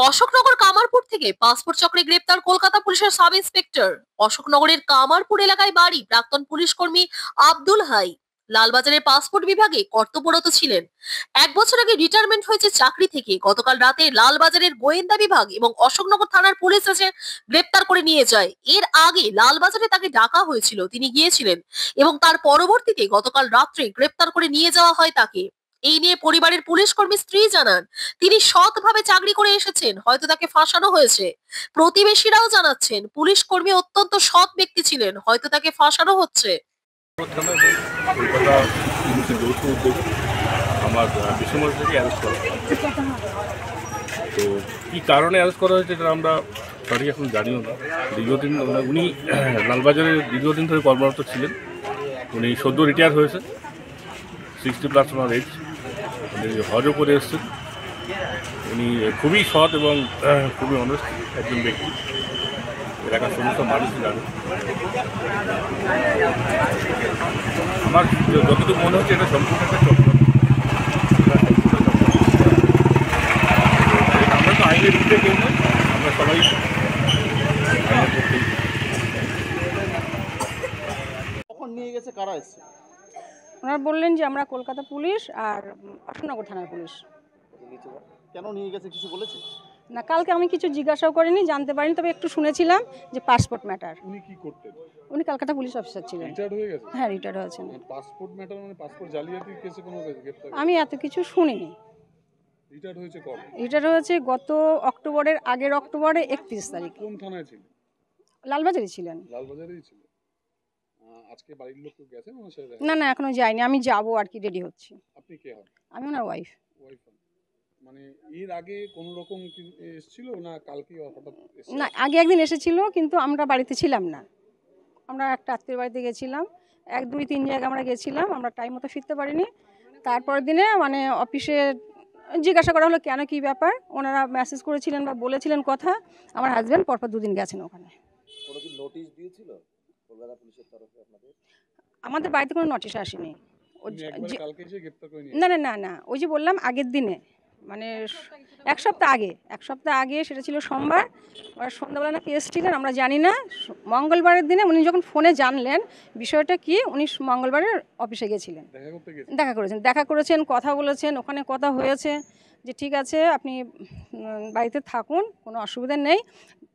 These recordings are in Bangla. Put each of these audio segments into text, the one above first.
অশোকনগর কামারপুর থেকে পাসপোর্ট চক্রে গ্রেপ্তার কলকাতা পুলিশের সাব ইন্সপেক্টর। অশোকনগরের কামারপুর এলাকায় বাড়ি প্রাক্তন পুলিশ কর্মী আব্দুল হাই। লালবাজারের পাসপোর্ট বিভাগে কর্তব্যরত ছিলেন। 1 বছর আগে রিটায়ারমেন্ট হয়েছে চাকরি থেকে। গতকাল রাতে লালবাজারের গোয়েন্দা বিভাগ এবং অশোকনগর থানার পুলিশ এসে গ্রেপ্তার করে নিয়ে যায়। এর আগে লালবাজারে তাকে ডাকা হয়েছিল, তিনি গিয়েছিলেন এবং তার পরবর্তীতে গতকাল রাত্রে গ্রেপ্তার করে নিয়ে যাওয়া হয় তাকে। এই নিয়ে পরিবারের পুলিশ কর্মী স্ত্রী জানান, তিনি সৎভাবে চাকরি করে এসেছেন, হয়তো তাকে ফাঁসানো হয়েছে। প্রতিবেশীরাও জানাচ্ছেন পুলিশ কর্মী অত্যন্ত সৎ ব্যক্তি ছিলেন, হয়তো তাকে ফাঁসানো হচ্ছে। আমার ডিসেম্বর থেকে অ্যারেস্ট করা তো কী কারণে অ্যারেস্ট করা হয়েছে এটা আমরা সঠিক এখন জানিও না। দীর্ঘদিন উনি লালবাজারে দীর্ঘদিন ধরে কর্মরত ছিলেন। উনি সদ্য রিটায়ার হয়েছে, 60+ ওনার এজ। উনি হজও করে এসছেন। উনি খুবই সৎ এবং খুবই অনেস্ট একজন ব্যক্তি, এলাকার সমস্ত মানুষ জানে। আমার যতটুকু মনে হচ্ছে এটা সম্পূর্ণ একটা চক্র। আমরা তো আইনের দিকে কেউ নয়, আমরা সবাই কখন নিয়ে গেছে, কারা এসছে? ওনারা বললেন যে আমরা কলকাতা পুলিশ আর অশোকনগর থানার পুলিশ। কেন নিয়ে গেছে কিছু বলেছে না, কালকে আমি কিছু জিজ্ঞাসাও করিনি, জানতে পারিনি, তবে একটু শুনেছিলাম যে পাসপোর্ট ম্যাটার। উনি কি করতেন? উনি কলকাতা পুলিশ অফিসার ছিলেন। রিটায়ার্ড হয়ে গেছে? হ্যাঁ, রিটায়ার্ড হয়েছেন। পাসপোর্ট ম্যাটার মানে পাসপোর্ট জালিয়াতির কেসে কোনো গ্রেফতার? আমি এত কিছু শুনিনি। রিটায়ার্ড হয়েছে কবে? রিটায়ার্ড হয়েছে গত অক্টোবরের আগের অক্টোবরে 31 তারিখ। কোন থানায় ছিল? লালবাজারে ছিলেন। লালবাজারেই ছিল। আজকে বাড়ির লোক গেছেন ওনার সাথে? না না, এখনো যাইনি, আমি যাবো আর কি, রেডি হচ্ছি। আপনি কে হন? আমি ওনার ওয়াইফ। ওয়াইফ। মানে এর আগে কোনো রকম কি এসেছিল না কালকে হঠাৎ এসেছিল? না, আগে একদিন এসেছিল, কিন্তু আমরা বাড়িতে ছিলাম না। আমরা একটা আত্মীয়ের বাড়িতে গেছিলাম, 1, 2, 3 জায়গায় আমরা গেছিলাম, আমরা টাইম মতো ফিরতে পারিনি। তারপরের দিনে মানে অফিসে জিজ্ঞাসা করা হলো কেন, কী ব্যাপার। ওনারা মেসেজ করেছিলেন বা বলেছিলেন কথা। আমার হাজব্যান্ড পরপর 2 দিন গেছেন ওখানে। কোনো কি নোটিশ দিয়েছিল কলকাতা পুলিশের তরফে আপনাদের? আমাদের বাড়িতে কোনো নোটিশ আসেনি। কালকে এসে গ্রেফতার করে নিয়ে? না না না না, ওই যে বললাম আগের দিনে, মানে 1 সপ্তাহ আগে, 1 সপ্তাহ আগে, সেটা ছিল সোমবার। আর সন্ধ্যাবেলা নাকি এসেছিলেন, আমরা জানি না। মঙ্গলবারের দিনে উনি যখন ফোনে জানলেন বিষয়টা কি, উনি মঙ্গলবারের অফিসে গেছিলেন, দেখা করেছেন, কথা বলেছেন, ওখানে কথা হয়েছে যে ঠিক আছে আপনি বাড়িতে থাকুন, কোনো অসুবিধা নেই,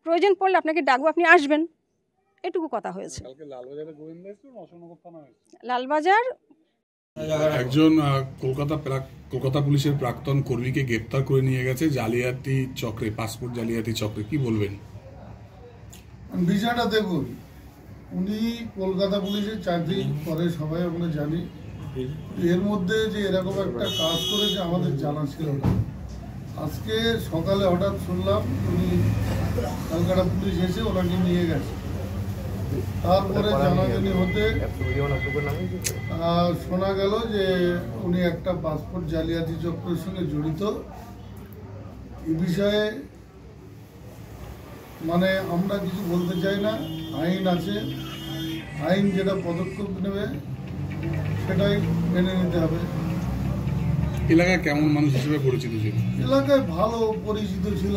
প্রয়োজন পড়লে আপনাকে ডাকবো, আপনি আসবেন, এটুকু কথা হয়েছে। লালবাজার একজন কলকাতা পুলিশের প্রাক্তন কর্মীকে গ্রেপ্তার করে নিয়ে গেছে জালিয়াতি চক্রে, পাসপোর্ট জালিয়াতি চক্রে, কি বলবেন? বিষয়টা দেখুন, উনি কলকাতা পুলিশের চাকরি করে, সবাই আমরা জানি। এর মধ্যে যে এরকম একটা কাজ করেছে আমাদের জানা ছিল না। আজকে সকালে হঠাৎ শুনলাম উনি কলকাতা পুলিশ এসে ওনাকে নিয়ে গেছে। তারপরে জানাজানি হতে শোনা গেল যে উনি একটা পাসপোর্ট জালিয়াতি চক্রের সঙ্গে জড়িত। এই বিষয়ে মানে আমরা কিছু বলতে চাই না, আইন আছে, আইন যেটা পদক্ষেপ নেবে সেটাই মেনে নিতে হবে। এলাকায় কেমন মানুষ হিসেবে পরিচিত ছিল? এলাকায় ভালো পরিচিত ছিল।